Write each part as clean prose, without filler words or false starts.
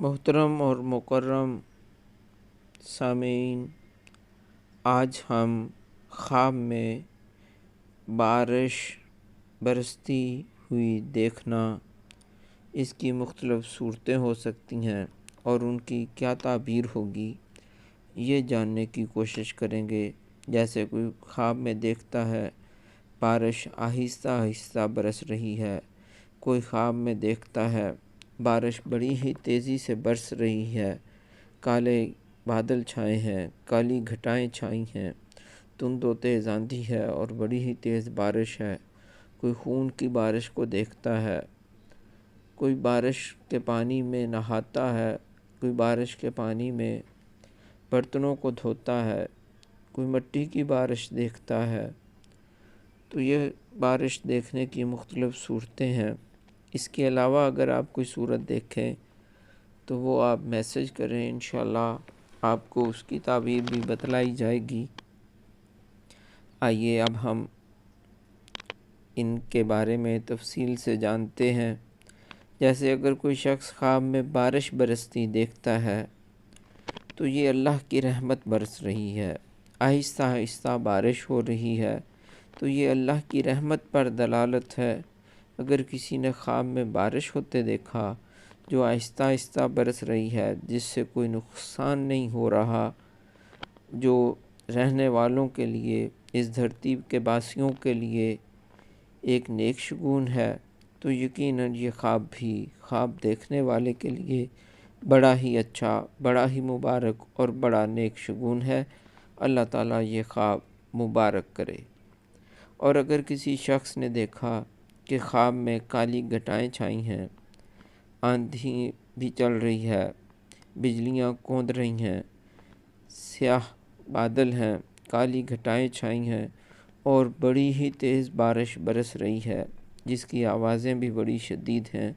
محترم اور مکرم سامعین، آج ہم خواب میں بارش برستی ہوئی دیکھنا، اس کی مختلف صورتیں ہو سکتی ہیں اور ان کی کیا تعبیر ہوگی، یہ جاننے کی کوشش کریں گے۔ جیسے کوئی خواب میں دیکھتا ہے بارش آہستہ آہستہ برس رہی ہے، کوئی خواب میں دیکھتا ہے بارش بڑی ہی تیزی سے برس رہی ہے، کالے بادل چھائے ہیں، کالی گھٹائیں چھائی ہیں، تند و تیز آندھی ہے اور بڑی ہی تیز بارش ہے۔ کوئی خون کی بارش کو دیکھتا ہے، کوئی بارش کے پانی میں نہاتا ہے، کوئی بارش کے پانی میں برتنوں کو دھوتا ہے، کوئی مٹی کی بارش دیکھتا ہے۔ تو یہ بارش دیکھنے کی مختلف صورتیں ہیں۔ اس کے علاوہ اگر آپ کوئی صورت دیکھیں تو وہ آپ میسج کریں، انشاءاللہ آپ کو اس کی تعبیر بھی بتلائی جائے گی۔ آئیے اب ہم ان کے بارے میں تفصیل سے جانتے ہیں۔ جیسے اگر کوئی شخص خواب میں بارش برستی دیکھتا ہے تو یہ اللہ کی رحمت برس رہی ہے، آہستہ آہستہ بارش ہو رہی ہے، تو یہ اللہ کی رحمت پر دلالت ہے۔ اگر کسی نے خواب میں بارش ہوتے دیکھا جو آہستہ آہستہ برس رہی ہے، جس سے کوئی نقصان نہیں ہو رہا، جو رہنے والوں کے لیے، اس دھرتی کے باسیوں کے لیے ایک نیک شگون ہے، تو یقیناً یہ خواب بھی خواب دیکھنے والے کے لیے بڑا ہی اچھا، بڑا ہی مبارک اور بڑا نیک شگون ہے۔ اللہ تعالیٰ یہ خواب مبارک کرے۔ اور اگر کسی شخص نے دیکھا کہ خواب میں کالی گھٹائیں چھائی ہیں، آندھی بھی چل رہی ہے، بجلیاں کوند رہی ہیں، سیاہ بادل ہیں، کالی گھٹائیں چھائی ہیں اور بڑی ہی تیز بارش برس رہی ہے، جس کی آوازیں بھی بڑی شدید ہیں،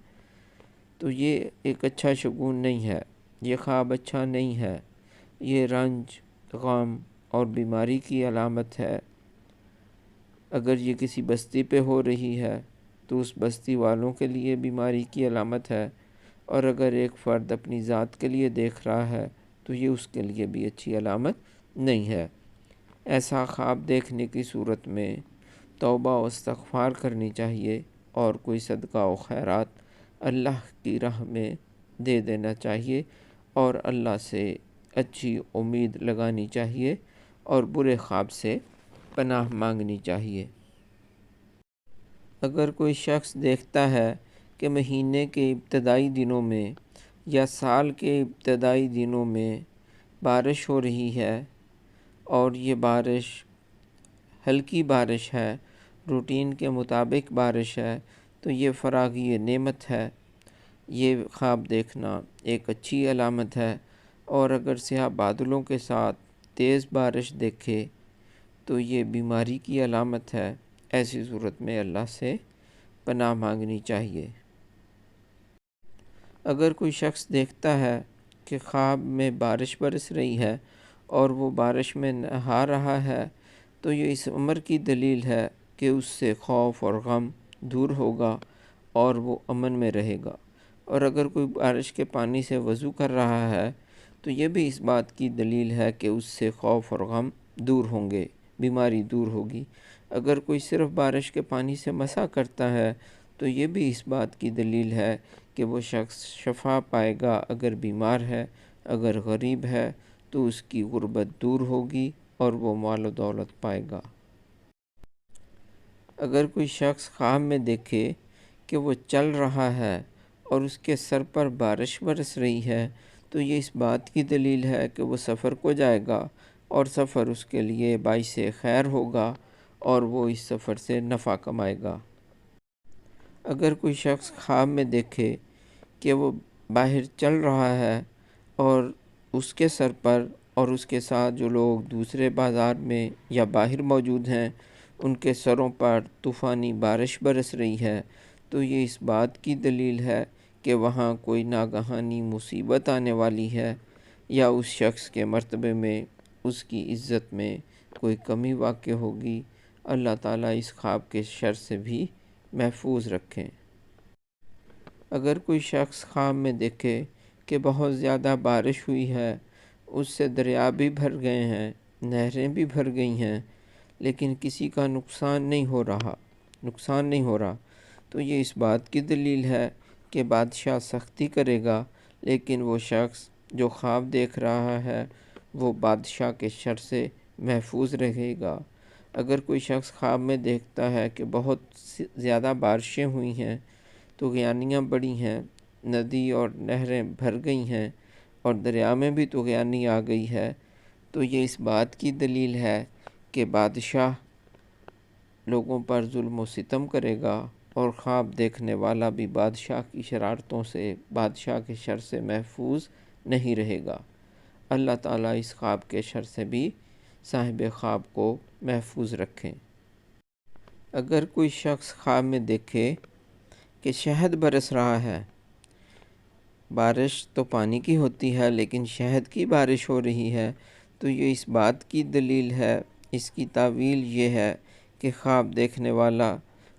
تو یہ ایک اچھا شگون نہیں ہے، یہ خواب اچھا نہیں ہے، یہ رنج، غم اور بیماری کی علامت ہے۔ اگر یہ کسی بستی پہ ہو رہی ہے تو اس بستی والوں کے لیے بیماری کی علامت ہے، اور اگر ایک فرد اپنی ذات کے لیے دیکھ رہا ہے تو یہ اس کے لیے بھی اچھی علامت نہیں ہے۔ ایسا خواب دیکھنے کی صورت میں توبہ و استغفار کرنی چاہیے اور کوئی صدقہ و خیرات اللہ کی راہ میں دے دینا چاہیے اور اللہ سے اچھی امید لگانی چاہیے اور برے خواب سے پناہ مانگنی چاہیے۔ اگر کوئی شخص دیکھتا ہے کہ مہینے کے ابتدائی دنوں میں یا سال کے ابتدائی دنوں میں بارش ہو رہی ہے اور یہ بارش ہلکی بارش ہے، روٹین کے مطابق بارش ہے، تو یہ فراغی نعمت ہے، یہ خواب دیکھنا ایک اچھی علامت ہے۔ اور اگر سیاہ بادلوں کے ساتھ تیز بارش دیکھے تو یہ بیماری کی علامت ہے۔ ایسی صورت میں اللہ سے پناہ مانگنی چاہیے۔ اگر کوئی شخص دیکھتا ہے کہ خواب میں بارش برس رہی ہے اور وہ بارش میں نہا رہا ہے، تو یہ اس امر کی دلیل ہے کہ اس سے خوف اور غم دور ہوگا اور وہ امن میں رہے گا۔ اور اگر کوئی بارش کے پانی سے وضو کر رہا ہے تو یہ بھی اس بات کی دلیل ہے کہ اس سے خوف اور غم دور ہوں گے، بیماری دور ہوگی۔ اگر کوئی صرف بارش کے پانی سے مسح کرتا ہے تو یہ بھی اس بات کی دلیل ہے کہ وہ شخص شفا پائے گا۔ اگر بیمار ہے، اگر غریب ہے تو اس کی غربت دور ہوگی اور وہ مال و دولت پائے گا۔ اگر کوئی شخص خواب میں دیکھے کہ وہ چل رہا ہے اور اس کے سر پر بارش برس رہی ہے تو یہ اس بات کی دلیل ہے کہ وہ سفر کو جائے گا اور سفر اس کے لیے باعث خیر ہوگا اور وہ اس سفر سے نفع کمائے گا۔ اگر کوئی شخص خواب میں دیکھے کہ وہ باہر چل رہا ہے اور اس کے سر پر اور اس کے ساتھ جو لوگ دوسرے بازار میں یا باہر موجود ہیں ان کے سروں پر طوفانی بارش برس رہی ہے، تو یہ اس بات کی دلیل ہے کہ وہاں کوئی ناگہانی مصیبت آنے والی ہے یا اس شخص کے مرتبے میں، اس کی عزت میں کوئی کمی واقع ہوگی۔ اللہ تعالیٰ اس خواب کے شر سے بھی محفوظ رکھیں۔ اگر کوئی شخص خواب میں دیکھے کہ بہت زیادہ بارش ہوئی ہے، اس سے دریا بھی بھر گئے ہیں، نہریں بھی بھر گئی ہیں، لیکن کسی کا نقصان نہیں ہو رہا، تو یہ اس بات کی دلیل ہے کہ بادشاہ سختی کرے گا، لیکن وہ شخص جو خواب دیکھ رہا ہے وہ بادشاہ کے شر سے محفوظ رہے گا۔ اگر کوئی شخص خواب میں دیکھتا ہے کہ بہت زیادہ بارشیں ہوئی ہیں، طغیانیاں بڑھی ہیں، ندی اور نہریں بھر گئی ہیں اور دریا میں بھی طغیانی آ گئی ہے، تو یہ اس بات کی دلیل ہے کہ بادشاہ لوگوں پر ظلم و ستم کرے گا، اور خواب دیکھنے والا بھی بادشاہ کی شرارتوں سے، بادشاہ کے شر سے محفوظ نہیں رہے گا۔ اللہ تعالیٰ اس خواب کے شر سے بھی صاحب خواب کو محفوظ رکھیں۔ اگر کوئی شخص خواب میں دیکھے کہ شہد برس رہا ہے، بارش تو پانی کی ہوتی ہے لیکن شہد کی بارش ہو رہی ہے، تو یہ اس بات کی دلیل ہے، اس کی تعویل یہ ہے کہ خواب دیکھنے والا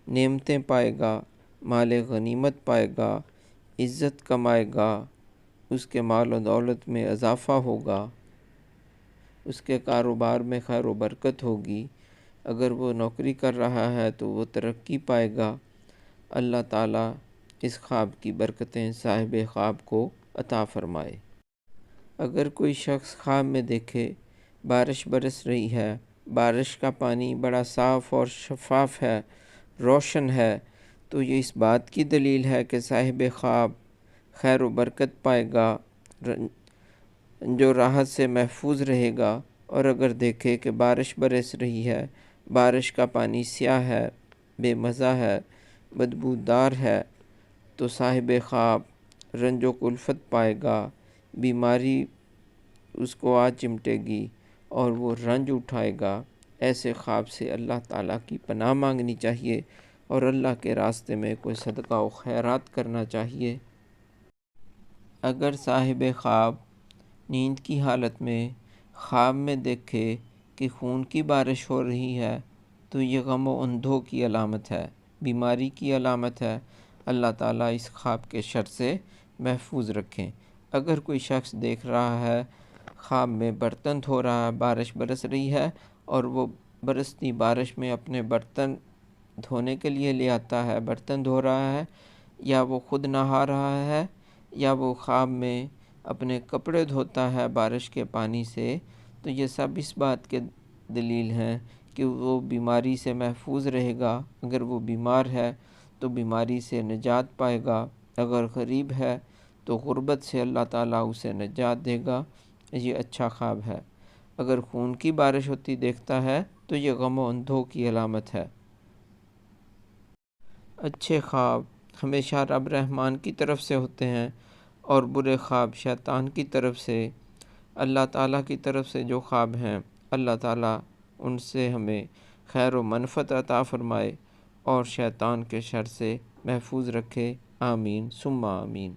نعمتیں پائے گا، مال غنیمت پائے گا، عزت کمائے گا، اس کے مال و دولت میں اضافہ ہوگا، اس کے کاروبار میں خیر و برکت ہوگی، اگر وہ نوکری کر رہا ہے تو وہ ترقی پائے گا۔ اللہ تعالیٰ اس خواب کی برکتیں صاحب خواب کو عطا فرمائے۔ اگر کوئی شخص خواب میں دیکھے بارش برس رہی ہے، بارش کا پانی بڑا صاف اور شفاف ہے، روشن ہے، تو یہ اس بات کی دلیل ہے کہ صاحب خواب خیر و برکت پائے گا، جو راحت سے محفوظ رہے گا۔ اور اگر دیکھے کہ بارش برس رہی ہے، بارش کا پانی سیاہ ہے، بے مزہ ہے، بدبودار ہے، تو صاحب خواب رنج و کلفت پائے گا، بیماری اس کو آ چمٹے گی اور وہ رنج اٹھائے گا۔ ایسے خواب سے اللہ تعالیٰ کی پناہ مانگنی چاہیے اور اللہ کے راستے میں کوئی صدقہ و خیرات کرنا چاہیے۔ اگر صاحب خواب نیند کی حالت میں خواب میں دیکھے کہ خون کی بارش ہو رہی ہے، تو یہ غم و اندھوں کی علامت ہے، بیماری کی علامت ہے۔ اللہ تعالیٰ اس خواب کے شر سے محفوظ رکھیں۔ اگر کوئی شخص دیکھ رہا ہے خواب میں برتن دھو رہا ہے، بارش برس رہی ہے اور وہ برستی بارش میں اپنے برتن دھونے کے لیے لے آتا ہے، برتن دھو رہا ہے، یا وہ خود نہا رہا ہے، یا وہ خواب میں اپنے کپڑے دھوتا ہے بارش کے پانی سے، تو یہ سب اس بات کے دلیل ہیں کہ وہ بیماری سے محفوظ رہے گا۔ اگر وہ بیمار ہے تو بیماری سے نجات پائے گا، اگر غریب ہے تو غربت سے اللہ تعالیٰ اسے نجات دے گا۔ یہ اچھا خواب ہے۔ اگر خون کی بارش ہوتی دیکھتا ہے تو یہ غم و اندھوں کی علامت ہے۔ اچھے خواب ہمیشہ رب رحمان کی طرف سے ہوتے ہیں اور برے خواب شیطان کی طرف سے۔ اللہ تعالیٰ کی طرف سے جو خواب ہیں، اللہ تعالیٰ ان سے ہمیں خیر و منفعت عطا فرمائے اور شیطان کے شر سے محفوظ رکھے۔ آمین ثم آمین۔